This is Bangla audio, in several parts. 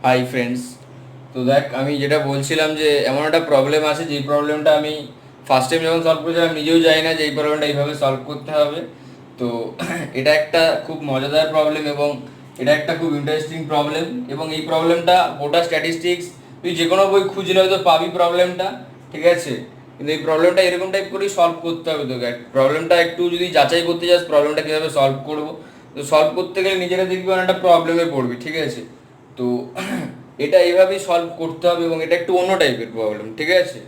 Hi friends. তো দেখ, আমি যেটা বলছিলাম যে এমন একটা প্রবলেম আছে, যেই প্রবলেমটা আমি ফার্স্ট টাইম যখন সলভ করেছিলাম নিজেও জানি না যে এই প্রবলেমটা এইভাবে সলভ করতে হবে। তো এটা একটা খুব মজাদার প্রবলেম এবং এটা একটা খুব ইন্টারেস্টিং প্রবলেম, এবং এই প্রবলেমটা গোটা স্ট্যাটিস্টিক্স তুই যে কোনো বই খুঁজলে হয়তো পাবি প্রবলেমটা, ঠিক আছে? কিন্তু এই প্রবলেমটা এরকম টাইপ করেই সলভ করতে হবে তোকে। প্রবলেমটা একটু যদি যাচাই করতে যাস প্রবলেমটা কীভাবে সলভ করবো, তো সলভ করতে গেলে নিজেরা দেখবি অনেকটা প্রবলেমে পড়বি, ঠিক আছে? তো এটা এইভাবেই সলভ করতে হবে এবং এটা একটু অন্য টাইপের প্রবলেম, ঠিক আছে?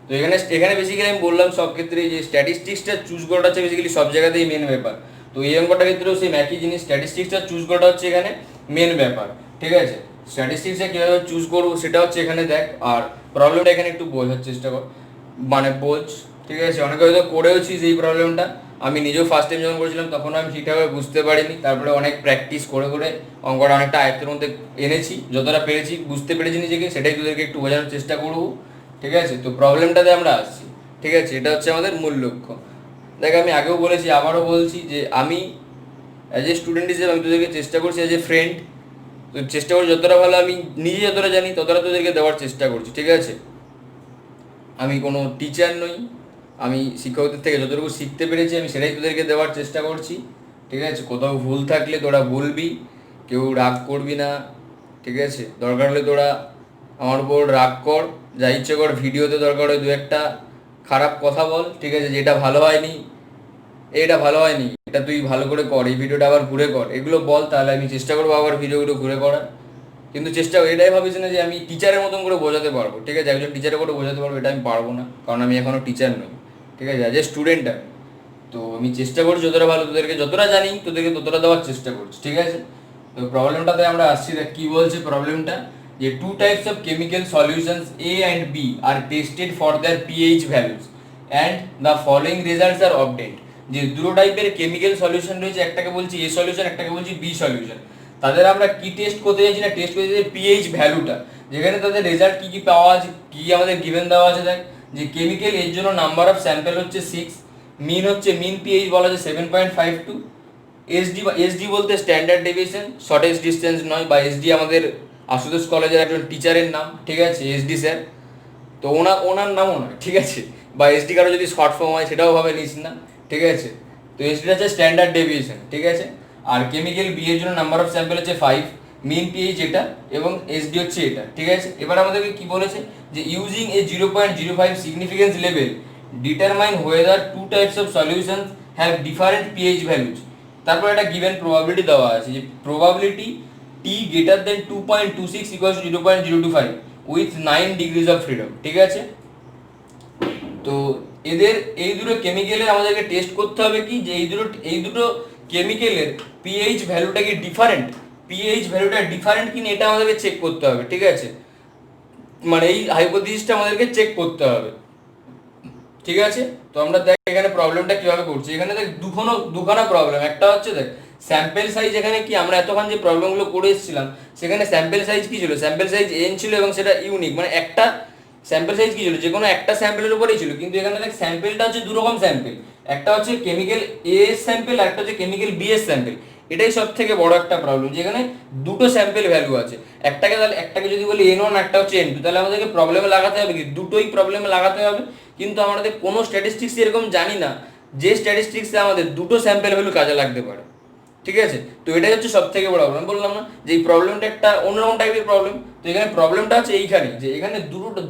তো এখানে এখানে বেসিক্যালি আমি বললাম সব ক্ষেত্রে যে স্ট্যাটিস্টিক্সটা চুজ করাটা হচ্ছে বেসিক্যালি সব জায়গাতেই মেন ব্যাপার। তো এই অঙ্কটার ক্ষেত্রেও সেম একই জিনিস, স্ট্যাটিস্টিক্সটা চুজ করাটা হচ্ছে এখানে মেন ব্যাপার, ঠিক আছে? স্ট্যাটিস্টিক্সটা কীভাবে চুজ করবো সেটা হচ্ছে এখানে দেখ, আর প্রবলেমটা এখানে একটু বোঝার চেষ্টা কর, মানে বোঝ, ঠিক আছে? অনেকে হয়তো করেওছিস এই প্রবলেমটা। আমি নিজেও ফার্স্ট টাইম যখন করেছিলাম তখন আমি ঠিকঠাকভাবে বুঝতে পারিনি, তারপরে অনেক প্র্যাকটিস করে করে অঙ্কটা অনেকটা আয়ত্তের মধ্যে এনেছি, যতটা পেরেছি বুঝতে পেরেছি নিজেকে, সেটাই তোদেরকে একটু বোঝানোর চেষ্টা করবো, ঠিক আছে? তো প্রবলেমটাতে আমরা আসছি, ঠিক আছে? এটা হচ্ছে আমাদের মূল লক্ষ্য। দেখ, আমি আগেও বলেছি আবারও বলছি যে আমি অ্যাজ এ স্টুডেন্ট হিসেবে আমি তোদেরকে চেষ্টা করছি, অ্যাজ এ ফ্রেন্ড তো চেষ্টা করছি যতটা ভালো আমি নিজে যতটা জানি ততটা তোদেরকে দেওয়ার চেষ্টা করছি, ঠিক আছে? আমি কোনো টিচার নই, আমি শিক্ষকদের থেকে যতটুকু শিখতে পেরেছি আমি সেটাই তোদেরকে দেওয়ার চেষ্টা করছি, ঠিক আছে? কোথাও ভুল থাকলে তোরা বলবি, কেউ রাগ করবি না, ঠিক আছে? দরকার হলে তোরা আমার উপর রাগ কর, যা ইচ্ছে কর, ভিডিওতে দরকার হয় দু একটা খারাপ কথা বল, ঠিক আছে? যেটা ভালো হয়নি, এটা ভালো হয়নি, এটা তুই ভালো করে কর, এই ভিডিওটা আবার ঘুরে কর, এগুলো বল, তাহলে আমি চেষ্টা করবো আবার ভিডিওগুলো ঘুরে করার। কিন্তু চেষ্টা এটাই ভাবিস না যে আমি টিচারের মতন করে বোঝাতে পারবো, ঠিক আছে? একজন টিচারের করে বোঝাতে পারবো, এটা আমি পারবো না, কারণ আমি এখনও টিচার নই, ঠিক আছে? অ্যাজ এ স্টুডেন্ট আমি, তো আমি চেষ্টা করছি যতটা ভালো তোদেরকে যতটা জানি তোদেরকে ততটা দেওয়ার চেষ্টা করছি, ঠিক আছে? তো প্রবলেমটাতে আমরা আসছি, দেখ কী বলছে প্রবলেমটা, যে two types of chemical solutions A and B are tested for their pH values and the following results are obtained. যে দুটো টাইপের কেমিক্যাল সলিউশন রয়েছে, একটাকে বলছি এ সলিউশন, একটাকে বলছি বি সলিউশন। তাদের আমরা কি টেস্ট করতে চাইছি না, টেস্ট করতে চাইছি পিএইচ ভ্যালুটা, যেখানে তাদের রেজাল্ট কী কী পাওয়া আছে, কী আমাদের গিভেন দেওয়া আছে। দেখ, যে কেমিক্যাল এর জন্য নাম্বার অফ স্যাম্পেল হচ্ছে 6, মিন হচ্ছে মিন পিএইচ বলা আছে 7.52, এসডি বলতে স্ট্যান্ডার্ড ডেভিয়েশন, শর্টেজ ডিস্টেন্স নয়, বা এসডি আমাদের আশুতোষ কলেজের একজন টিচারের নাম, ঠিক আছে? এসডি স্যার, তো ওনার নামও নয়, ঠিক আছে? বা এসডি কারো যদি শর্ট ফর্ম হয় সেটাও ভাবে নিস না, ঠিক আছে? তো এসডি হচ্ছে স্ট্যান্ডার্ড ডেভিয়েশন, ঠিক আছে? আর কেমিক্যাল বি এর জন্য নাম্বার অফ স্যাম্পেল হচ্ছে 5, মিন পিএইচ এটা, এবং এসডি হচ্ছে এটা, ঠিক আছে? এবার আমাদেরকে কি বলেছে, যে using a 0.05 significance level determine whether two types of solutions have different pH values. তারপর একটা গিভেন প্রবাবিলিটি দেওয়া আছে, যে probability T greater than 2.26 equals 0.025 with 9 degrees of freedom, ঠিক আছে? তো এদের এই দুটো কেমিক্যালের আমাদেরকে টেস্ট করতে হবে কি, যে এই দুটো কেমিক্যালের পিএইচ ভ্যালুটা কি ডিফারেন্ট, পিএইচ ভ্যালুটা ডিফারেন্ট কিনা এটা আমাদেরকে চেক করতে হবে, ঠিক আছে? মানে এই হাইপোথিসিসটা আমাদেরকে চেক করতে হবে, ঠিক আছে? তো আমরা দেখ এখানে প্রবলেমটা কিভাবে করছি। এখানে দেখ দুখানা প্রবলেম, একটা হচ্ছে দেখ স্যাম্পেল সাইজ, এখানে কি আমরা এতক্ষণ যে প্রবলেমগুলো করে এসেছিলাম সেখানে স্যাম্পেল সাইজ কি ছিল, স্যাম্পেল সাইজ এন ছিল এবং সেটা ইউনিক, মানে একটা স্যাম্পেল সাইজ কি ছিল, যে কোনো একটা স্যাম্পেলের উপরেই ছিল। কিন্তু এখানে দেখ স্যাম্পেলটা হচ্ছে দু রকম স্যাম্পেল, একটা হচ্ছে কেমিক্যাল এ এর স্যাম্পেল আর একটা হচ্ছে কেমিক্যাল বি এর স্যাম্পেল। এটাই সব থেকে বড় একটা প্রবলেম, যেখানে দুটো স্যাম্পেল ভ্যালু আছে। একটাকে যদি বলি N1, একটা হচ্ছে N2, তাহলে আমাদেরকে প্রবলেমে লাগাতে হবে কি, দুটোই প্রবলেমে লাগাতে হবে। কিন্তু আমাদের কোনো স্ট্যাটিস্টিক্স এরকম জানি না যে স্ট্যাটিস্টিক্সে আমাদের দুটো স্যাম্পেল ভ্যালু কাজে লাগতে পারে, ঠিক আছে? তো এটাই হচ্ছে সব থেকে বড় প্রবলেম, বললাম না যে এই প্রবলেমটা একটা অন্যরকম টাইপের প্রবলেম। তো এখানে প্রবলেমটা হচ্ছে এইখানে, যে এখানে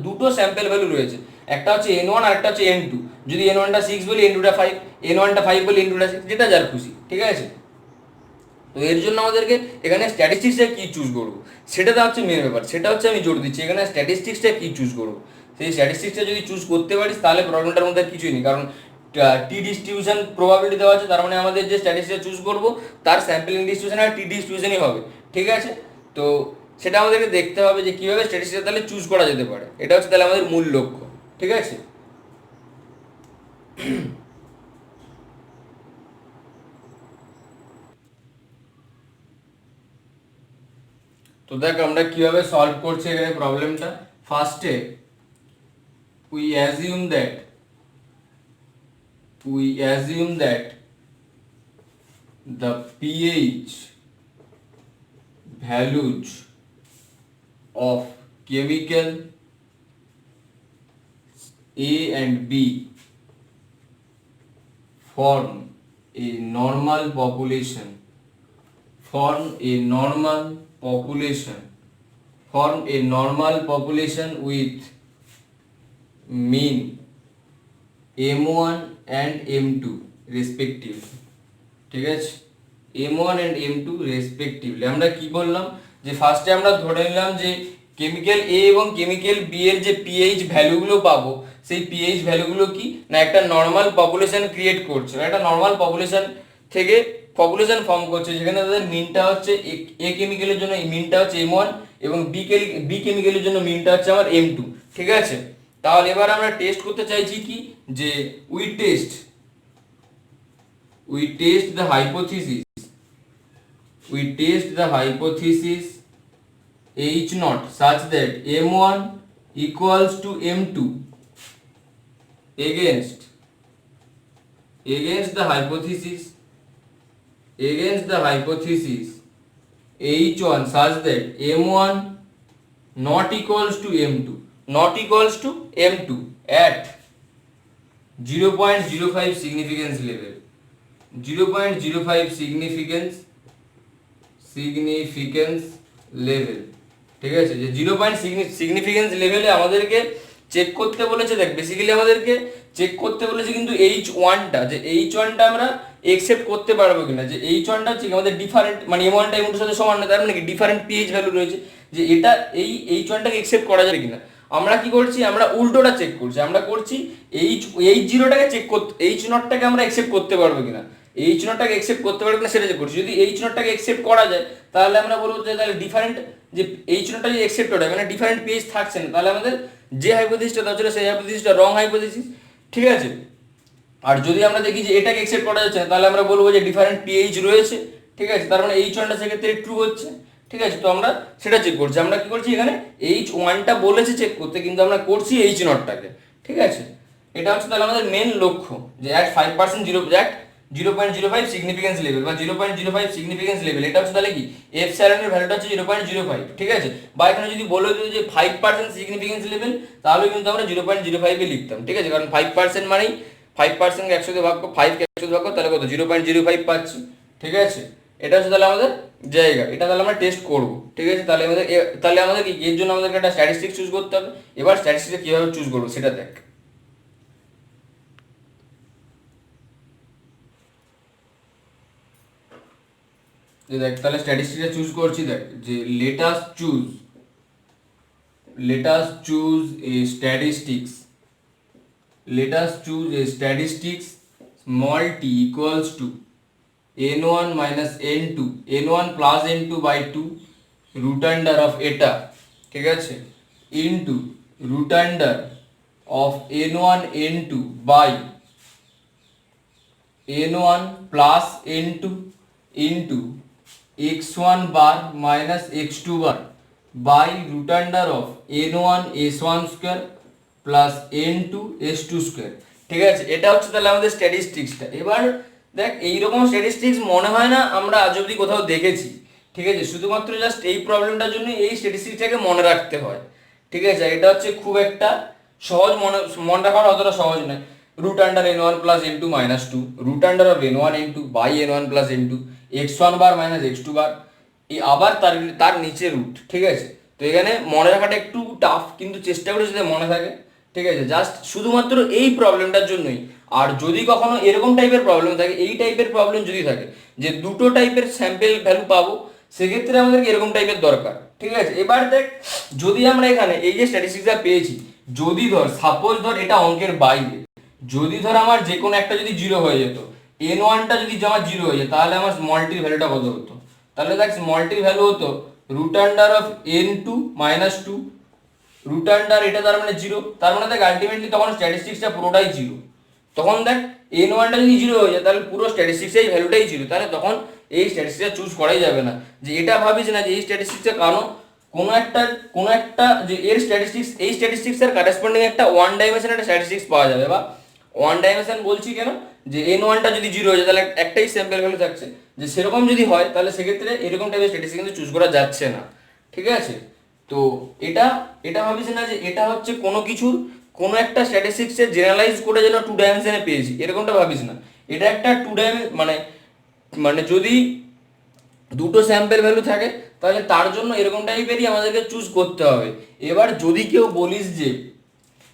দুটো স্যাম্পেল ভ্যালু রয়েছে, একটা হচ্ছে N1 আর একটা হচ্ছে N2। যদি N1টা 6 বলি, N2টা 5, N1টা 5 বলি, N2টা 6, যেটা যার খুশি, ঠিক আছে? তো এর জন্য আমাদেরকে এখানে স্ট্যাটিস্টিক্সটা কী চুজ করবো সেটা হচ্ছে মেন ব্যাপার, সেটা হচ্ছে আমি জোর দিচ্ছি এখানে স্ট্যাটিস্টিক্সটা কী চুজ করবো। সেই স্ট্যাটিস্টিক্সটা যদি চুজ করতে পারিস তাহলে প্রবলেমটার মধ্যে কিছুই নেই, কারণ টি ডিস্ট্রিবিউশন প্রবাবিলিটি দেওয়া আছে, তার মানে আমাদের যে স্ট্যাটিস্টিক্সটা চুজ করবো তার স্যাম্পলিং ডিস্ট্রিবিউশন আর টি ডিস্ট্রিবিউশনই হবে, ঠিক আছে? তো সেটা আমাদেরকে দেখতে হবে যে কীভাবে স্ট্যাটিস্টিক্সটা তাহলে চুজ করা যেতে পারে, এটা হচ্ছে তাহলে আমাদের মূল লক্ষ্য, ঠিক আছে? তো দেখ আমরা কিভাবে সলভ করছি এখানে প্রবলেমটা। ফার্স্টে we assume that we assume that the pH values of chemical A and B form a normal population form a normal population with mean M1 and M2 respectively, ঠিক আছে, M1 and M2 respectively। আমরা কি বললাম যে ফার্স্টে আমরা ধরে নিলাম যে কেমিক্যাল এ এবং কেমিক্যাল বি এর যে পিএইচ ভ্যালুগুলো পাবো সেই পিএইচ ভ্যালুগুলো কি না একটা নর্মাল পপুলেশন ক্রিয়েট করছে, একটা নর্মাল পপুলেশন থেকে পপুলেশন ফর্ম করছে যেখানে তাদের মিনটা হচ্ছে এ কেমিক্যালের জন্য মিনটা হচ্ছে M1 এবং বি কেমিক্যালের জন্য মিনটা হচ্ছে আমার M2, ঠিক আছে। তাহলে এবার আমরা টেস্ট করতে চাইছি কি যে we test the hypothesis H naught such that M1 equals to M2 against the hypothesis H1 such that M1 not equals to M2 at 0.05 significance level, 0.05 significance level, ঠিক আছে। যে 0. significance লেভেলে আমাদেরকে চেক করতে বলেছে, দেখ বেসিক্যালি আমাদেরকে চেক করতে বলেছে কিন্তু H1টা, যে H1টা আমরা একসেপ্ট করতে পারবো কিনা, যে H1টা হচ্ছে আমাদের ডিফারেন্ট মানে M1টা M2 সাথে সমান না, তার মানে কি ডিফারেন্ট পিএইচ ভ্যালু রয়েছে, যে এটা এই H1টাকে একসেপ্ট করা যাবে কিনা। আমরা কি করছি, আমরা উল্টোটা চেক করছি, আমরা করছি H0টাকে চেক করতে, H0টাকে আমরা একসেপ্ট করতে পারবো কিনা, H0টাকে একসেপ্ট করতে পারবো কিনা সেটা চেক করছি। যদি H0টাকে একসেপ্ট করা যায় তাহলে আমরা বলবো যে তাহলে ডিফারেন্ট যে H0টা যদি একসেপ্ট হয় মানে ডিফারেন্ট পিএইচ থাকছে না, তাহলে আমাদের যে হাইপোথিসিসটা দেওয়া ছিল সেই হাইপোথিসিসটা রং হাইপোথিসিস, ঠিক আছে। আর যদি আমরা দেখি যে এটাকে একসেপ্ট করা যাচ্ছে না তাহলে আমরা বলবো যে ডিফারেন্ট পিএইচ রয়েছে, ঠিক আছে, তার মানে H1টা সেক্ষেত্রে ট্রু হচ্ছে, ঠিক আছে। তো আমরা সেটা চেক করছি, আমরা কি করছি এখানে H1টা বলেছে চেক করতে কিন্তু আমরা করছি H0টাকে, ঠিক আছে। এটা হচ্ছে তাহলে আমাদের মেন লক্ষ্য যে at 5% 0.05 সিগনিফিকেন্স লেভেল বা 0.05 সিগনিফিকেন্স লেভেল, এটা হচ্ছে তাহলে কি এপসাইলন এর ভ্যালুটা হচ্ছে 0.05, ঠিক আছে। বা এখানে যদি বলে দিই যে 5% সিগনিফিকেন্স লেভেল তাহলে কিন্তু আমরা 0.05 এ লিখতাম, ঠিক আছে, কারণ 5% মানেই 5% কে 100 দিয়ে ভাগ করো, 5 কে 100 দিয়ে ভাগ করো তাহলে কত 0.05 পাচ্ছি, ঠিক আছে। এটা হচ্ছে তাহলে আমাদের জায়গা, এটা তাহলে আমরা টেস্ট করব, ঠিক আছে। তাহলে আমাদের কি এর জন্য আমাদেরকে একটা স্ট্যাটিস্টিক্স চুজ করতে হবে। এবার স্ট্যাটিস্টিক্স কিভাবে চুজ করব সেটা দেখ। দেখ তাহলে স্ট্যাটিস্টিক্সটা চুজ করছি, দেখ যে let us choose a statistics small t equals to n1 minus n2 n1 plus n2 by 2 root under of eta, ঠিক আছে, into root under of n1 n2 by n1 plus n2 into x1 bar minus x2 bar by root under of n1 s1 square plus n2 s2 square, ঠিক আছে। এটা হচ্ছে তাহলে আমাদের স্ট্যাটিস্টিক্সটা। এবার দেখ এইরকম স্ট্যাটিস্টিক্স মনে হয় না আমরা আজ অবধি কোথাও দেখেছি, ঠিক আছে। শুধুমাত্র জাস্ট এই প্রবলেমটার জন্য এই স্ট্যাটিস্টিক্সটাকে মনে রাখতে হয়, ঠিক আছে। এটা হচ্ছে খুব একটা সহজ মনে রাখার অতটা সহজ নয়। root under n1 plus n2 minus 2 root under of n1 n2 by n1 plus n2 x1 bar minus x2 বার আবার তার নিচে রুট, ঠিক আছে। তো এখানে মনে রাখাটা একটু টাফ কিন্তু চেষ্টা করে যদি মনে থাকে, ঠিক আছে, জাস্ট শুধুমাত্র এই প্রবলেমটার জন্যই। আর যদি কখনো এরকম টাইপের প্রবলেম থাকে, এই টাইপের প্রবলেম যদি থাকে যে দুটো টাইপের স্যাম্পল ভ্যালু পাবো সেক্ষেত্রে আমাদেরকে এরকম টাইপের দরকার, ঠিক আছে। এবার দেখ যদি আমরা এখানে এই যে স্ট্যাটিস্টিক্সটা পেয়েছি, যদি ধর সাপোজ ধর এটা অঙ্কের বাইরে, যদি ধর আমার যে কোনো একটা যদি জিরো হয়ে যেত, n1টা যদি আমার জিরো হয়ে যেত তাহলে আমার স্মলটির ভ্যালুটা কত হতো, তাহলে দেখ স্মলটির ভ্যালু হতো root under of n2 minus 2 root under এটা তার মানে জিরো, তার মানে দেখ আলটিমেটলি তখন স্ট্যাটিস্টিক্সটা পুরোটাই জিরো। তখন দেখ n1টা যদি জিরো হয়ে যায় তাহলে পুরো স্ট্যাটিস্টিক্সের ভ্যালুটাই জিরো, তাহলে তখন এই স্ট্যাটিস্টিক্সটা চুজ করাই যাবে না। যে এটা ভাবিস না যে এই স্ট্যাটিস্টিক্সের কারণ কোনো একটা যে এর স্ট্যাটিস্টিক্স এই স্ট্যাটিস্টিক্সের কারেসপন্ডিং একটা ওয়ান ডাইমেনশন একটা স্ট্যাটিস্টিক্স পাওয়া যাবে। বা ওয়ান ডাইমেনশন বলছি কেন, যে n1টা যদি জিরো হয়ে যায় তাহলে একটাই স্যাম্পল ভ্যালু থাকছে, যে সেরকম যদি হয় তাহলে সেক্ষেত্রে এরকম টাইপের স্ট্যাটিস্টিক্স কিন্তু চুজ করা যাচ্ছে না, ঠিক আছে। তো এটা এটা ভাবিস না যে এটা হচ্ছে কোনো কিছুর কোনো একটা স্ট্যাটিস্টিক্সের জেনারেলাইজ করে যেন 2 ডাইমেনশনে পেয়েছি, এরকমটা ভাবিস না। এটা একটা 2 মানে মানে যদি দুটো স্যাম্পেল ভ্যালু থাকে তাহলে তার জন্য এরকম টাইপেরই আমাদেরকে চুজ করতে হবে। এবার যদি কেউ বলিস যে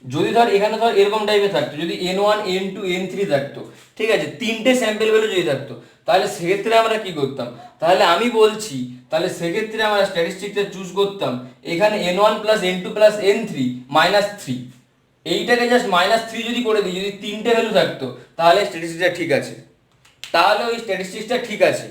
যদি ধর এখানে ধর এরকম টাইপের থাকতো, যদি N1 N2 N3 থাকতো, ঠিক আছে, তিনটে স্যাম্পেল ভ্যালু যদি থাকতো, তাহলে সেক্ষেত্রে আমরা কি করতাম? তাহলে আমি বলছি তাহলে সেক্ষেত্রে আমরা স্ট্যাটিস্টিক্সটা চুজ করতাম এখানে N1 plus N2 plus N3 -3, এইটাকে জাস্ট -3 যদি করে দিই, যদি তিনটে ভ্যালু থাকতো তাহলে স্ট্যাটিস্টিক্সটা ঠিক আছে, তাহলে ওই স্ট্যাটিস্টিক্সটা ঠিক আছে,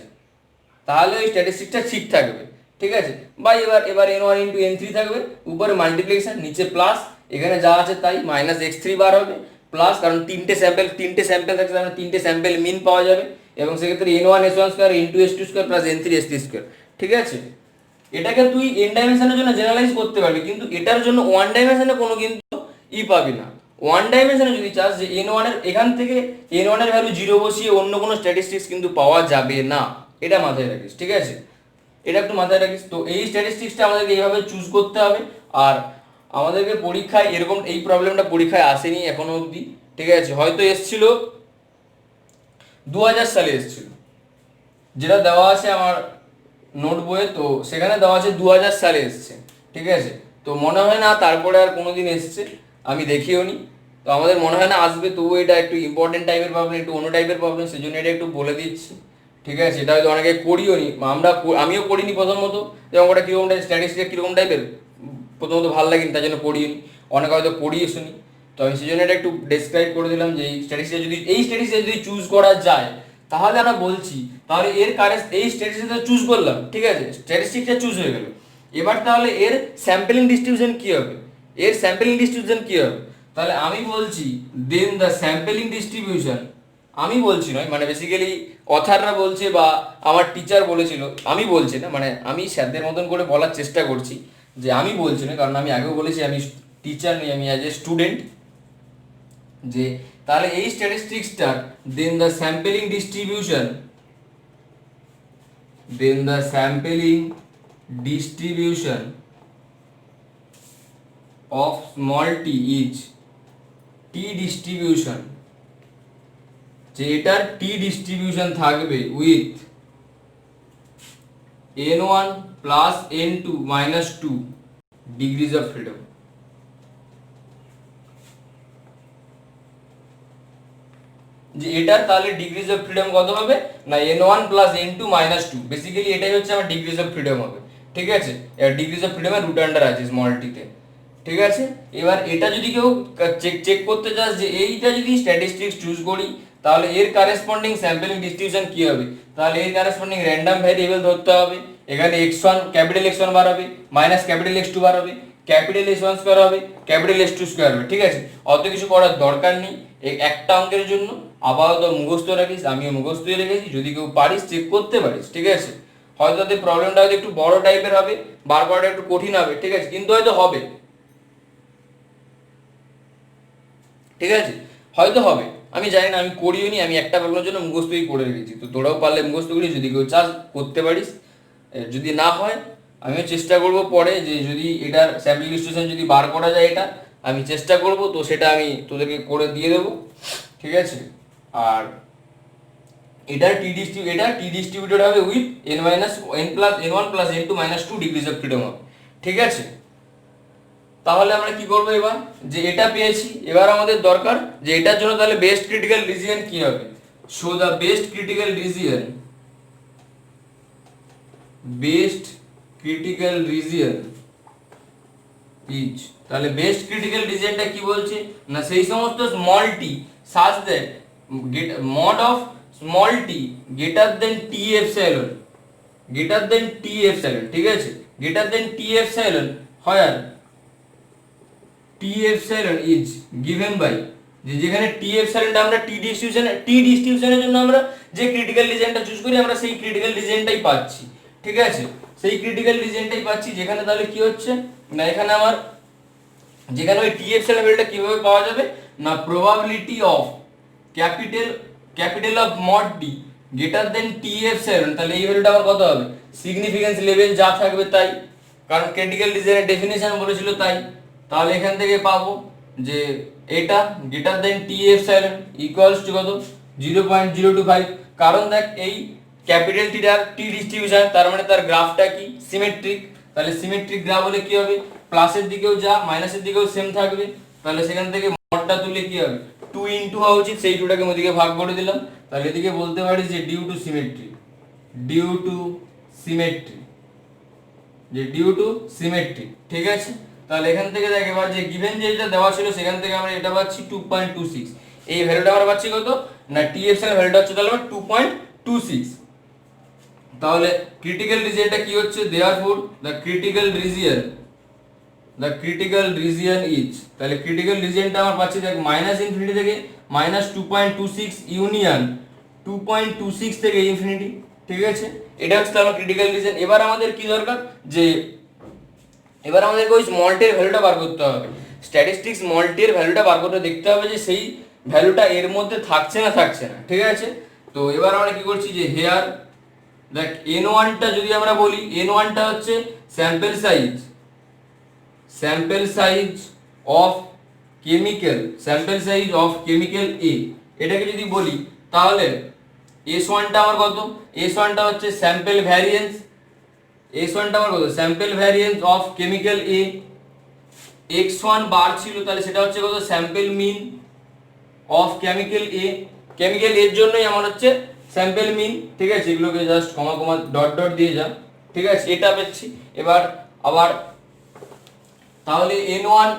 তাহলে ওই স্ট্যাটিস্টিক্সটা ঠিক থাকবে, ঠিক আছে। বা এবার N1 ইন্টু N3 থাকবে, উপরে মাল্টিপ্লিকেশন, নিচে প্লাস, এখানে যা আছে তাই -x3 বার হবে, প্লাস কারণ তিনটে স্যাম্পেল থাকছে মানে তিনটে স্যাম্পেল মিন পাওয়া যাবে, এবং সেক্ষেত্রে N1 S1 square into S2 square plus N3 S3 square, ঠিক আছে। এটাকে তুই n ডাইমেনশনের জন্য জেনারেলাইজ করতে পারবি, কিন্তু এটার জন্য 1 ডাইমেনশনে কোনো কিন্তু পাবি না। 1 ডাইমেনশনে যদি চাস যে N1 এর এখান থেকে N1 এর ভ্যালু 0 বসিয়ে অন্য কোনো স্ট্যাটিস্টিক্স কিন্তু পাওয়া যাবে না, এটা মাথায় রাখিস, ঠিক আছে, এটা একটু মাথায় রাখিস। তো এই স্ট্যাটিস্টিক্সটা আমাদেরকে এইভাবে চুজ করতে হবে। আর আমাদেরকে পরীক্ষায় এরকম এই প্রবলেমটা পরীক্ষায় আসেনি এখনো অবধি, ঠিক আছে, হয়তো এসছিল 2000 সালে এসছিল, যেটা দেওয়া আছে আমার নোট বইয়ে, তো সেখানে দেওয়া আছে 2000 সালে এসছে, ঠিক আছে। তো মনে হয় না তারপরে আর কোনোদিন এসছে, আমি দেখিও নি, তো আমাদের মনে হয় না আসবে। তবুও এটা একটু ইম্পর্টেন্ট টাইপের প্রবলেম, একটু অন্য টাইপের প্রবলেম, সেই জন্য এটা একটু বলে দিচ্ছি, ঠিক আছে। এটা হয়তো অনেকে করিও নি, আমিও করিনি প্রথমত, যেমন ওটা কীরকম টাইপ স্ট্যাটিস্টিক্স কীরকম টাইপের প্রথমত ভালো লাগেনি, তার জন্য পড়িনি, অনেকে হয়তো পড়িয়ে শুনি, তো আমি সেই জন্য এটা একটু ডেসক্রাইব করে দিলাম যে এই স্ট্যাটিস্টিক্স যদি চুজ করা যায় তাহলে আমরা বলছি, তাহলে এর এই স্ট্যাটিস্টিক্সটা চুজ করলাম, ঠিক আছে, স্ট্যাটিস্টিক্সটা চুজ হয়ে গেল। এবার তাহলে এর স্যাম্পলিং ডিস্ট্রিবিউশন কি হবে, তাহলে আমি বলছি দেন দ্য স্যাম্পলিং ডিস্ট্রিবিউশন, আমি বলছি নয়, মানে বেসিক্যালি অথাররা বলছে বা আমার টিচার বলেছিল, আমি বলছি না, মানে আমি স্যারদের মতন করে বলার চেষ্টা করছি, যে আমি বলছি না, কারণ আমি আগেও বলেছি আমি টিচার নই, আমি অ্যাজ এ স্টুডেন্ট, যে তাহলে এই স্ট্যাটিস্টিক্সটার then the sampling distribution of small t is t distribution, যে এটার t ডিস্ট্রিবিউশন থাকবে with n1 plus n2 minus 2 degrees of freedom. যে এটার তাহলে ডিগ্রিজ অফ ফ্রিডম কত হবে না n1 plus n2 minus 2, basically এটাই হচ্ছে আমার ডিগ্রিজ অফ ফ্রিডম হবে, ঠিক আছে। এর ডিগ্রিজ অফ ফ্রিডমের রুট আন্ডার আছে স্মল টিতে, ঠিক আছে। এবার এটা যদি কেউ চেক করতে চাস যে এইটা যদি স্ট্যাটিস্টিক্স চুজ করি তাহলে এর কারেসপন্ডিং স্যাম্পলিং ডিস্ট্রিবিউশন কি হবে, তাহলে এর কারেসপন্ডিং র্যান্ডম ভ্যারিয়েবল ধরতে হবে, এখানে x1 ক্যাপিটাল X1 বার হবে, মাইনাস ক্যাপিটাল X2 বার হবে, ক্যাপিটাল S1 স্কয়ার হবে, ক্যাপিটাল S2 স্কয়ার হবে, ঠিক আছে। অত কিছু করার দরকার নেই, এই একটা অঙ্কের জন্য আপাতত মুখস্থ রাখিস, আমিও মুখস্থই রেখেছি, যদি কেউ পারিস চেক করতে পারিস, ঠিক আছে। হয়তো তাদের প্রবলেমটা হয়তো একটু বড় টাইপের হবে, বার করাটা একটু কঠিন হবে, ঠিক আছে, কিন্তু হয়তো হবে, ঠিক আছে, হয়তো হবে, আমি জানি না, আমি করিও নি, আমি একটা প্রবলেমের জন্য মুখস্থই করে রেখেছি। তো তোরাও পারলে মুখস্থ করিস, যদি কেউ চাস করতে পারিস, যদি না হয় আমিও চেষ্টা করব পরে, যে যদি এটার স্যাম্পল ডিস্ট্রিবিউশন যদি বার করা যায়, এটা আমি চেষ্টা করব, তো সেটা আমি তোদেরকে করে দিয়ে দেবো, ঠিক আছে। আর এটা টি ডিস্ট্রিবিউটেড হবে with n1 plus n2 minus 2 degrees of freedom হবে, ঠিক আছে। তাহলে আমরা কি করবো এবার, যে এটা পেয়েছি, এবার আমাদের দরকার যে এটার জন্য তাহলে বেস্ট ক্রিটিক্যাল রিজিয়ন কি হবে। Show the best critical region is, তাহলে বেস্ট ক্রিটিক্যাল রিজিয়নটা কি বলছে না, সেই সমস্ত small tea such that mod of small tea greater then T epsilon, ঠিক আছে, গ্রেটার দেন টি এপসাইলন হয় টি এপসাইলন ইজ গিভেন বাই, যেখানে টি এপসাইলনটা আমরা টি ডিস্ট্রিবিউশনের জন্য আমরা যে ক্রিটিক্যাল রিজিয়নটা চুজ করি আমরা সেই ক্রিটিক্যাল রিজিয়নটাই পাচ্ছি, ঠিক আছে, সেই ক্রিটিক্যাল রিজিয়নটাই পাচ্ছি, যেখানে তাহলে কি হচ্ছে না, এখানে আমার যেখানে ওই টি এপসাইলন ভ্যালুটা কিভাবে পাওয়া যাবে না, probability of capital of mod T greater then T epsilon, তাহলে এই ভ্যালুটা আমার কত হবে, সিগনিফিকেন্স লেভেল যা থাকবে তাই, কারণ ক্রিটিক্যাল রিজনের ডেফিনেশন বলেছিল তাই। তাহলে এখান থেকে পাবো যে এটা greater than T epsilon equals to কত 0.025। কারণ দেখ এই ক্যাপিটাল টিটার টি ডিস্ট্রিবিউশন, তার মানে তার গ্রাফটা কি সিমেট্রিক। তাহলে সিমেট্রিক গ্রাফ হলে কি হবে, প্লাসের দিকেও যা মাইনাসের দিকেও সেম থাকবে। তাহলে সেখান থেকে মডটা তুললে কি হবে 2 ইনটু হওয়া উচিত, সেই 2টাকে ওদিকে ভাগ করে দিলাম। তাহলে এদিকে বলতে পারি যে due to symmetry, due to symmetry, যে ডিউ টু সিমেট্রি। ঠিক আছে, তাহলে এখান থেকে দেখ এবার যে গিভেন যেটা দেওয়া ছিল সেখান থেকে আমরা এটা পাচ্ছি 2.26। এই ভ্যালুটা আমরা পাচ্ছি কত না টিএফএস এর ভ্যালুটা হচ্ছে তাহলে 2.26। তাহলে ক্রিটিক্যাল রিজিয়নটা কি হচ্ছে, therefore the critical region is, তাহলে ক্রিটিক্যাল রিজিয়নটা আমরা পাচ্ছি দেখ মাইনাস ইনফিনিটি থেকে মাইনাস 2.26 ইউনিয়ন 2.26 থেকে ইনফিনিটি। ঠিক আছে, এটা হচ্ছে আমার ক্রিটিক্যাল রিজিয়ন। এবার আমাদের কি দরকার, যে এবার আমাদেরকে ওই স্মল টি এর ভ্যালুটা বার করতে হবে, স্ট্যাটিস্টিক্স স্মল টি এর ভ্যালুটা বার করতে দেখতে হবে যে সেই ভ্যালুটা এর মধ্যে থাকছে না থাকছে না। ঠিক আছে, তো এবার আমরা কি করছি যে হেয়ার দেখ n1 টা যদি আমরা বলি, n1 টা হচ্ছে স্যাম্পল সাইজ অফ কেমিক্যাল এ, এটাকে যদি বলি তাহলে s1 টা আমার কত, s1 টা হচ্ছে sample variance of chemical A, x1 bar ছিল তাহলে সেটা হচ্ছে কত sample mean of chemical A. Chemical এর জন্যই আমার হচ্ছে স্যাম্পল মিন। ঠিক আছে, এগুলোকে just comma comma dot dot দিয়ে যা। ঠিক আছে, এটা পেয়েছি। এবার আবার তাহলে n1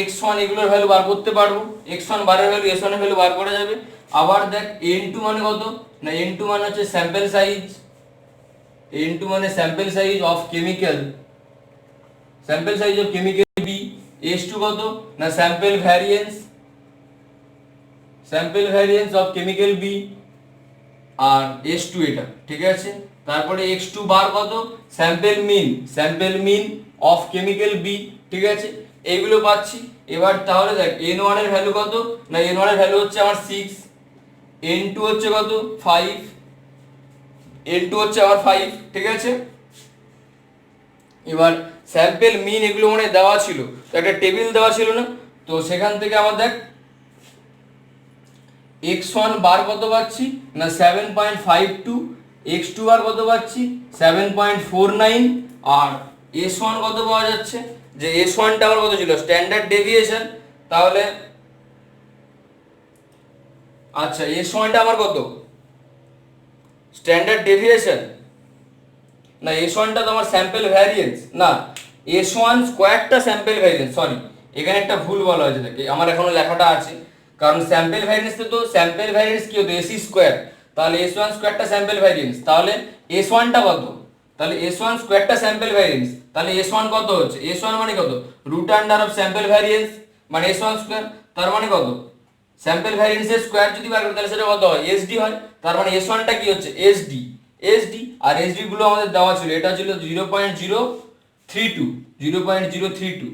x1 এগুলোর ভ্যালু বার করতে পারবো, x1 বারের ভ্যালু s1 এর ভ্যালু বার করা যাবে। আবার দেখ n2 মানে কত না n2 মানে হচ্ছে sample size of chemical B, s2 কত না sample variance of chemical B আর s2 এটা। ঠিক আছে, তারপরে x2 বার কত sample mean of chemical B. ঠিক আছে, এইগুলো পাচ্ছি। এবার তাহলে দেখ n1 এর ভ্যালু কত না n1 এর ভ্যালু হচ্ছে আমার 6, n2 হচ্ছে কত 5, n2 হচ্ছে আমার 5। ঠিক আছে, এবার স্যাম্পল মিন এগুলো মনে দেওয়া ছিল, তো একটা টেবিল দেওয়া ছিল না, তো সেখান থেকে আমার দেখ x1 বার কত পাচ্ছি না 7.52, x2 বার কত পাচ্ছি 7.49, আর s1 কত পাওয়া যাচ্ছে যে s1 টা আমার কত ছিল স্ট্যান্ডার্ড ডেভিয়েশন। তাহলে আচ্ছা s1 টা আমার কত স্ট্যান্ডার্ড ডেভিয়েশন না s1 টা তো আমার স্যাম্পল ভ্যারিয়েন্স, না s1 স্কয়ারটা স্যাম্পল ভ্যারিয়েন্স, সরি এখানে একটা ভুল বলা হয়েছে দেখি, আমার এখনো লেখাটা আছে, কারণ স্যাম্পল ভ্যারিয়েন্স তো স্যাম্পল ভ্যারিয়েন্স কি হতো এসি স্কয়ার, তাহলে s1 স্কয়ারটা স্যাম্পল ভ্যারিয়েন্স, তাহলে s1 টা কত, তাহলে s1 স্কয়ারটা স্যাম্পল ভ্যারিয়েন্স, তাহলে s1 কত হচ্ছে s1 মানে কত root under of sample variance মানে s1 স্কয়ার, তার মানে কত স্যাম্পল ভ্যারিয়েন্সের স্কয়ার যদি বার করি তাহলে সেটা কত হয় sd হয়, তার মানে s1 টা কি হচ্ছে sd, আর sd গুলো আমাদের দেওয়া ছিল, এটা ছিল 0.032,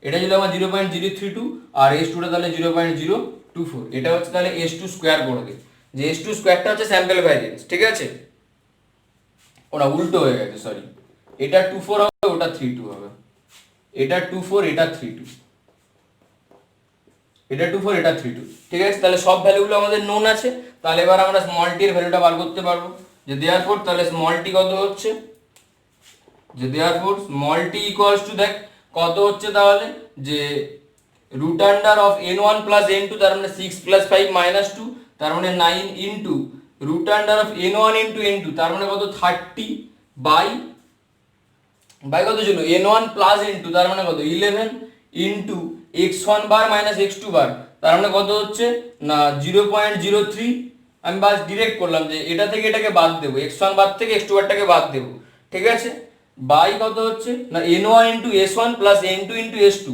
এটা ছিল আমার 0.032 আর s2 টা তাহলে 0.024, এটা হচ্ছে তাহলে s2 স্কয়ার করে দিই, যে s2 স্কয়ারটা হচ্ছে স্যাম্পল ভ্যারিয়েন্স। ঠিক আছে, ওটা উল্টো হয়ে গেছে, সরি এটা 24 হবে ওটা 32 হবে, এটা 24 এটা 32, এটা 24 এটা 32। ঠিক আছে, তাহলে সব ভ্যালুগুলো আমাদের নোন আছে। তাহলে এবার আমরা স্মল টি এর ভ্যালুটা বার করতে পারবো, যে দেয়ারফর তাহলে স্মল টি কত হচ্ছে, যে therefore small tea equals to দেখ কত হচ্ছে তাহলে যে root under of n1 plus n2, তার মানে 6 প্লাস 5 মাইনাস 2, তার মানে 9 into root under of n1 into n2, তার মানে কত 30 বাই কত ছিল n1 প্লাস n2, তার মানে কত 11 into x1 bar minus x2 বার, তার মানে কত হচ্ছে না 0.03। আমি বাস ডিরেক্ট করলাম যে এটা থেকে এটাকে বাদ দেবো, x1 বাদ থেকে x2 বারটাকে বাদ দেবো। ঠিক আছে, বাই কত হচ্ছে না n1 into s1 plus n2 into s2,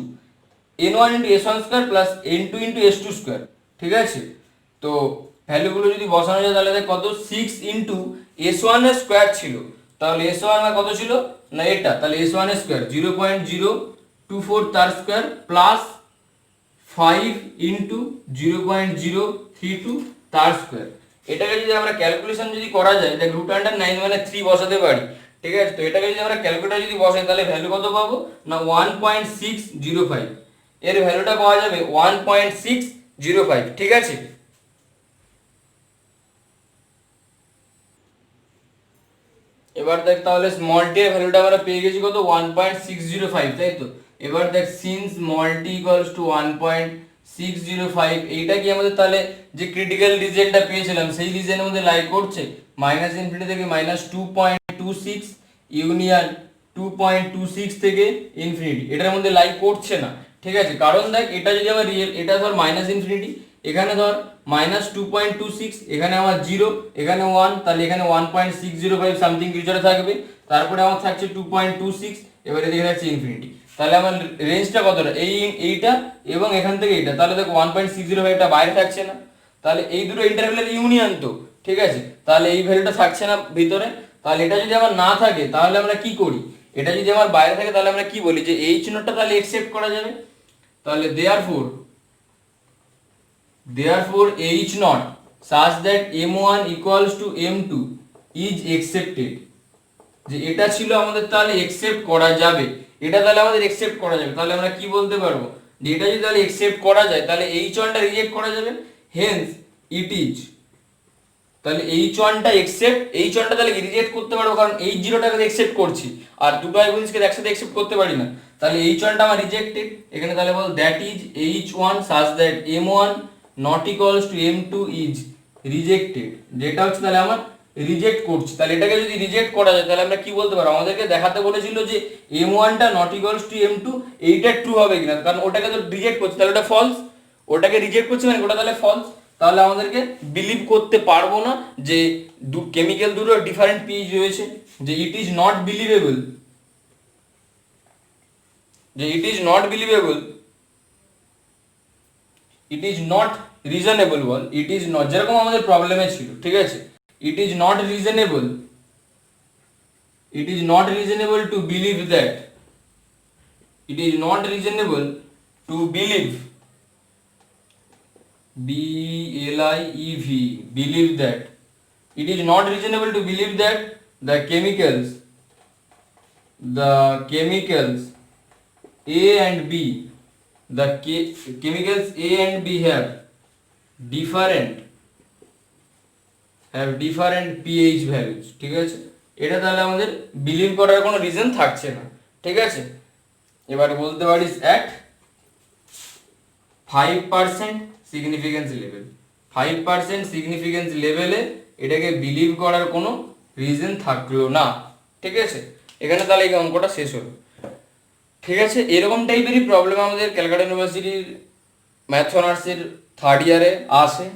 n1 into s1 square plus n2 into s2 square. ঠিক আছে, তো ভ্যালুগুলো যদি বসানো যায় তাহলে কত 6 ইন্টু s1 এর স্কয়ার ছিল, তাহলে s1 এর কত ছিল না এটা, তাহলে s1 এর স্কয়ার 0.024 তার স্কয়ার প্লাস 5 ইন্টু 0.032 তার স্কয়ার। এটাকে যদি আমরা ক্যালকুলেশন যদি করা যায় দেখ রুট আন্ডার 9 মানে 3 বসাতে পারি, ঠিক আছে। তো এটাকে যদি আমরা ক্যালকুলেটার যদি বসাই তাহলে ভ্যালু কত পাবো না 1.605, এর ভ্যালুটা পাওয়া যাবে 1.605, ঠিক আছে। এবার দেখ তাহলে স্মল টি এর ভ্যালুটা আমরা পেয়ে গেছি কত 1.605, তাই তো। এবার দেখ since small tea equals to 1.605, এইটা কি আমাদের তাহলে যে ক্রিটিক্যাল রিজনটা পেয়েছিলাম সেই রিজনের মধ্যে লাই করছে মাইনাস ইনফিনিটি থেকে মাইনাস 2.26 ইউনিয়ন 2.26 থেকে ইনফিনিটি, এটার মধ্যে লাই করছে না, ঠিক আছে। কারণ দেখ এটা যদি আমার রিয়েল, এটা ধর মাইনাস ইনফিনিটি, এখানে ধর মাইনাস 2.26, এখানে আমার 0, এখানে 1, তাহলে এখানে 1.605 সামথিং কিছুটা থাকবে, তারপরে আমার থাকছে 2.26, এবারে এদিকে থাকছে ইনফিনিটি। তাহলে আমার রেঞ্জটা কতটা এইটা এবং এখান থেকে এইটা, তাহলে দেখো 1.605টা বাইরে থাকছে না, তাহলে এই দুটো ইন্টারভ্যালের ইউনিয়ন তো, ঠিক আছে। তাহলে এই ভ্যালুটা থাকছে না ভিতরে, তাহলে এটা যদি আমার না থাকে তাহলে আমরা কি করি, এটা যদি আমার বাইরে থাকে তাহলে আমরা কি বলি যে এইচ নটটা তাহলে একসেপ্ট করা যাবে, তাহলে therefore H naught such that M1 equals to M2 is accepted, যে এটা ছিল আমাদের তাহলে একসেপ্ট করা যাবে, এটা তাহলে আমাদের একসেপ্ট করা যাবে, তাহলে আমরা কি বলতে পারবো যে এটা যদি তাহলে একসেপ্ট করা যায় তাহলে H1টা রিজেক্ট করা যাবে, হেন্স ইট ইজ, তাহলে H1টা একসেপ্ট, H1টা তাহলে রিজেক্ট করতে পারবো কারণ H0টাকে একসেপ্ট করছি আর দুটো হাইপোথিসিসকে একসাথে একসেপ্ট করতে পারি না, তাহলে H1টা আমার রিজেক্টেড এখানে, তাহলে বল that is H1 such that M1 not equals to M2 is rejected, যেটা হচ্ছে তাহলে আমার রিজেক্ট করছি, তাহলে এটাকে যদি রিজেক্ট করা যায় তাহলে আমরা কি বলতে পারবো, আমাদেরকে দেখাতে বলেছিল যে M1টা not equals to M2 এইটা ট্রু হবে কিনা, কারণ ওটাকে তো রিজেক্ট করছে তাহলে ওটা ফলস, ওটাকে রিজেক্ট করছে মানে ওটা তাহলে ফলস, তাহলে আমাদেরকে বিলিভ করতে পারবো না যে কেমিক্যাল দুটো ডিফারেন্ট পিএইচ রয়েছে, যে ইট ইজ নট বিলিভেবল, যে it is not believable, it is not reasonable, ball it is not, যেরকম আমাদের প্রবলেমে ছিল, ঠিক আছে। It is not reasonable, it is not reasonable to believe that, it is not reasonable to believe, BLIEV, believe that, it is not reasonable to believe that the chemicals A and B, the chemicals A and B have different pH values, ঠিক আছে। এটা তাহলে আমাদের বিলিভ করার কোনো রিজন থাকছে না, ঠিক আছে। এবারে বলতে পারিস at 5% সিগনিফিকেন্স লেভেল, 5% সিগনিফিকেন্স লেভেলে এটাকে বিলিভ করার কোনো রিজন থাকলো না, ঠিক আছে। এখানে তাহলে এই অঙ্কটা শেষ হলো, ঠিক আছে। এরকম টাইপেরই প্রবলেম আমাদের ক্যালকাটা ইউনিভার্সিটির ম্যাথ অনার্সের থার্ড ইয়ারে আসে,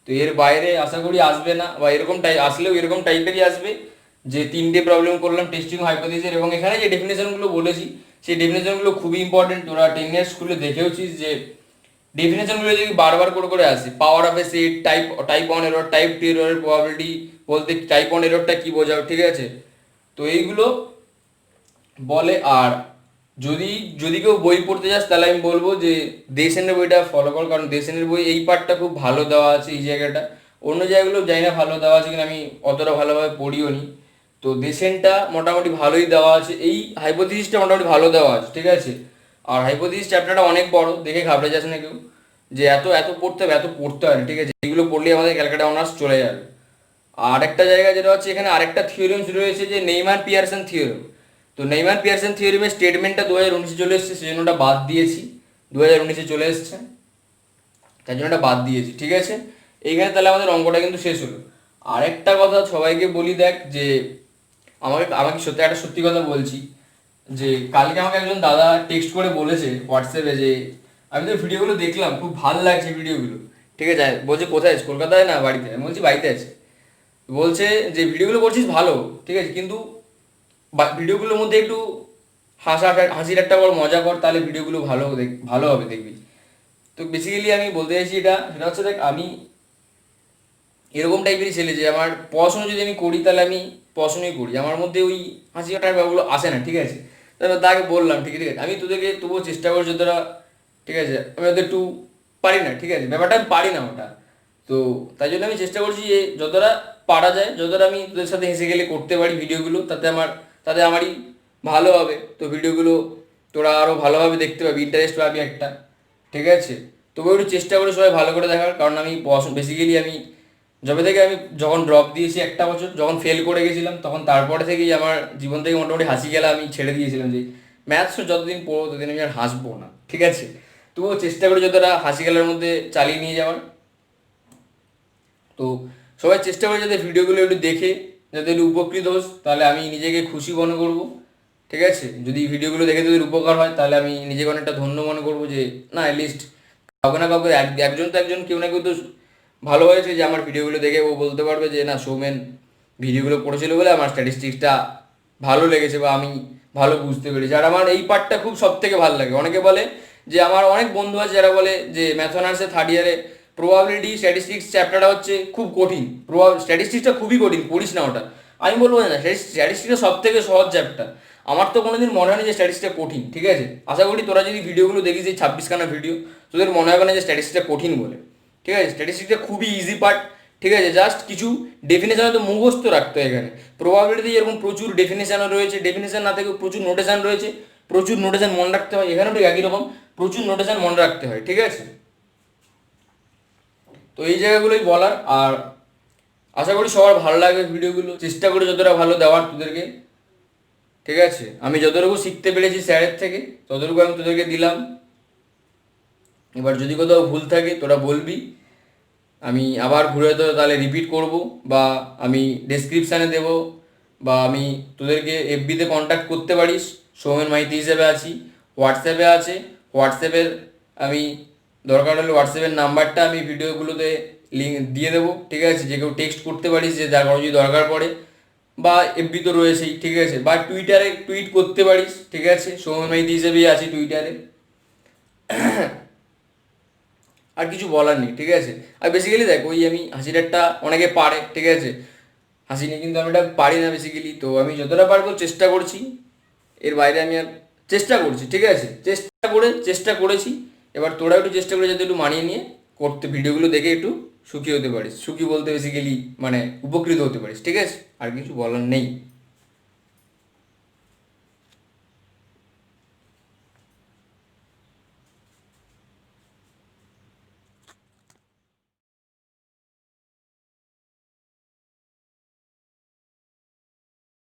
তো এর বাইরে আশা করি আসবে না, বা এরকম আসলেও এরকম টাইপেরই আসবে, যে তিনটে প্রবলেম করলাম টেস্টিং হাইপোথিসিসের, এবং এখানে যে ডেফিনেশনগুলো বলেছি সেই ডেফিনেশনগুলো খুবই ইম্পর্টেন্ট, তোরা 10 ইয়ার স্কুলে দেখেওছিস যে ডেফিনেশনগুলো যদি বারবার করে আসে, power of A set, type 1 error, type 2 এররের প্রবাবিলিটি বলতে টাইপ 1 এররটা কি বোঝাও, ঠিক আছে। তো এইগুলো বলে, আর যদি যদি কেউ বই পড়তে যাস তাহলে আমি বলবো যে দেশেনের বইটা ফলো কর, কারণ দেশেনের বই এই পার্টটা খুব ভালো দেওয়া আছে, এই জায়গাটা, অন্য জায়গাগুলো জানি না ভালো দেওয়া আছে কিনা, আমি অতটা ভালোভাবে পড়িও নি, তো দেশেনটা মোটামুটি ভালোই দেওয়া আছে, এই হাইপোথিসিসটা মোটামুটি ভালো দেওয়া আছে, ঠিক আছে। আর হাইপোথিসিস চ্যাপ্টারটা অনেক বড়, দেখে ঘাবড়ে যাস না কেউ যে এত পড়তে হবে, এত পড়তে হয় না, ঠিক আছে। এগুলো পড়লেই আমাদের ক্যালকাটা অনার্স চলে যাবে। আর একটা জায়গা যেটা হচ্ছে এখানে আরেকটা থিওরেমস রয়েছে যে নেইমার পিয়ারসন থিওরেম, তো নেইমার পিয়ারসন থিওরেমের স্টেটমেন্টটা 2019 চলে এসেছে, সেজন্য ওটা বাদ দিয়েছি, 2019 চলে এসেছে তাই জন্য ওটা বাদ দিয়েছি, ঠিক আছে। এইখানে তাহলে আমাদের অঙ্কটা কিন্তু শেষ হলো। আরেকটা কথা সবাইকে বলি, দেখ যে আমাকে সত্যি কথা বলছি, যে কালকে আমাকে একজন দাদা টেক্সট করে বলেছে হোয়াটসঅ্যাপে যে আমি তো ভিডিওগুলো দেখলাম, খুব ভালো লাগছে ভিডিওগুলো, ঠিক আছে। বলছে কোথায় আছিস, কলকাতায় না বাড়িতে, আমি বলছি বাড়িতে আছে, বলছে যে ভিডিওগুলো করছিস ভালো, ঠিক আছে, কিন্তু ভিডিওগুলোর মধ্যে একটু হাসির একটা বড় মজা কর, তাহলে ভিডিওগুলো ভালো হবে দেখবি। তো বেসিক্যালি আমি বলতে চাইছি সেটা হচ্ছে, দেখ আমি এরকম টাইপেরই ছেলে যে আমার পড়াশোনা যদি আমি করি তাহলে আমি পড়াশোনাই করি, আমার মধ্যে ওই হাসি কাটার ব্যাপারগুলো আসে না, ঠিক আছে। তারপর তাকে বললাম ঠিক আছে আমি তোদেরকে তবুও চেষ্টা করছি তোরা, ঠিক আছে, আমি ওদের একটু পারি না, ঠিক আছে, ব্যাপারটা আমি পারি না ওটা, তো তাই জন্য আমি চেষ্টা করছি যে যতটা পারা যায়, যতটা আমি তোদের সাথে হেসে গেলে করতে পারি ভিডিওগুলো, তাতে আমারই ভালো হবে। তো ভিডিওগুলো তোরা আরও ভালোভাবে দেখতে পাবি, ইন্টারেস্ট পাবি একটা, ঠিক আছে? তবে একটু চেষ্টা করে সবাই ভালো করে দেখার, কারণ আমি বেসিক্যালি আমি যবে থেকে আমি যখন ড্রপ দিয়েছি একটা বছর, যখন ফেল করে গেছিলাম, তখন তারপরে থেকেই আমার জীবন থেকে মোটামুটি হাসি খেলা আমি ছেড়ে দিয়েছিলাম, যে ম্যাথস যতদিন পড়বো ততদিন আমি আর হাসবো না, ঠিক আছে? তবুও চেষ্টা করি যতটা হাসি খেলার মধ্যে চালিয়ে নিয়ে যাওয়ার। তো সবাই চেষ্টা করে যাতে ভিডিওগুলো একটু দেখে যাতে একটু উপকৃত হোস, তাহলে আমি নিজেকে খুশি মনে করব, ঠিক আছে? যদি ভিডিওগুলো দেখে তোদের উপকার হয় তাহলে আমি নিজেকে অনেকটা ধন্য মনে করবো, যে না অ্যাটলিস্ট কাউকে না কাউকে একজন তো একজন কেউ না কেউ তো ভালো হয়েছে, যে আমার ভিডিওগুলো দেখে ও বলতে পারবে যে না সৌমেন ভিডিওগুলো পড়েছিল বলে আমার স্ট্যাটিস্টিক্সটা ভালো লেগেছে, বা আমি ভালো বুঝতে পেরেছি। আর আমার এই পার্টটা খুব সব থেকে ভালো লাগে। অনেকে বলে যে, আমার অনেক বন্ধু আছে যারা বলে যে ম্যাথ অনার্সে থার্ড ইয়ারে প্রবাবিলিটি স্ট্যাটিস্টিক্স চ্যাপ্টারটা হচ্ছে খুব কঠিন, স্ট্যাটিস্টিক্সটা খুবই কঠিন, পড়িস না ওটা। আমি বলবো না, স্ট্যাটিস্টিক্সটা সব থেকে সহজ চ্যাপ্টার। আমার তো কোনোদিন মনে হয়নি যে স্ট্যাটিস্টিক্সটা কঠিন, ঠিক আছে? আশা করি তোরা যদি ভিডিওগুলো দেখিস, এই 26খানা ভিডিও, তোদের মনে হবে না যে স্ট্যাটিস্টিক্সটা কঠিন বলে, ঠিক আছে? স্ট্যাটিস্টিক্সটা খুবই ইজি পার্ট, ঠিক আছে? জাস্ট কিছু ডেফিনেশন তো মুখস্থ রাখতে হয় এখানে। প্রবাবিলিটি যেরকম প্রচুর ডেফিনেশনও রয়েছে, ডেফিনেশন না থেকেও প্রচুর নোটেশন রয়েছে, প্রচুর নোটেশন মনে রাখতে হয়, এখানেও ঠিক একই রকম প্রচুর নোটেশন মনে রাখতে হয়, ঠিক আছে? তো এই জায়গাগুলোই বলার। আর আশা করি সবার ভালো লাগবে ভিডিওগুলো, চেষ্টা করি যতটা ভালো দেওয়ার তোদেরকে, ঠিক আছে? আমি যতটুকু শিখতে পেরেছি স্যারের থেকে ততটুকু আমি তোদেরকে দিলাম। এবার যদি কোথাও ভুল থাকে তোরা বলবি, আমি আবার ঘুরে তো তাহলে রিপিট করব, বা আমি ডেসক্রিপশানে দেব, বা আমি তোদেরকে এফবিতে কন্ট্যাক্ট করতে পারিস, সৌমেন মাইতি হিসেবে আছি। হোয়াটসঅ্যাপে আছে, হোয়াটসঅ্যাপের আমি দরকার হলে হোয়াটসঅ্যাপের নাম্বারটা আমি ভিডিওগুলোতে লিঙ্ক দিয়ে দেবো, ঠিক আছে? যে কেউ টেক্সট করতে পারিস, যে যার কারো যদি দরকার পড়ে, বা এফবি তো রয়েছেই, ঠিক আছে? বা টুইটারে টুইট করতে পারিস, ঠিক আছে? সৌমেন মাইতি হিসেবেই আছি টুইটারে। আর কিছু বলার নেই, ঠিক আছে? আর বেসিক্যালি দেখ, ওই আমি হাসিটারটা অনেকে পারে, ঠিক আছে? হাসি নিয়ে, কিন্তু আমি এটা পারি না বেসিক্যালি। তো আমি যতটা পারবো চেষ্টা করছি, এর বাইরে আমি আর চেষ্টা করছি, ঠিক আছে? চেষ্টা করেছি। এবার তোরা একটু চেষ্টা করে যাতে একটু মানিয়ে নিয়ে করতে, ভিডিওগুলো দেখে একটু সুখী হতে পারিস। সুখী বলতে বেসিক্যালি মানে উপকৃত হতে পারিস, ঠিক আছে? আর কিছু বলার নেই।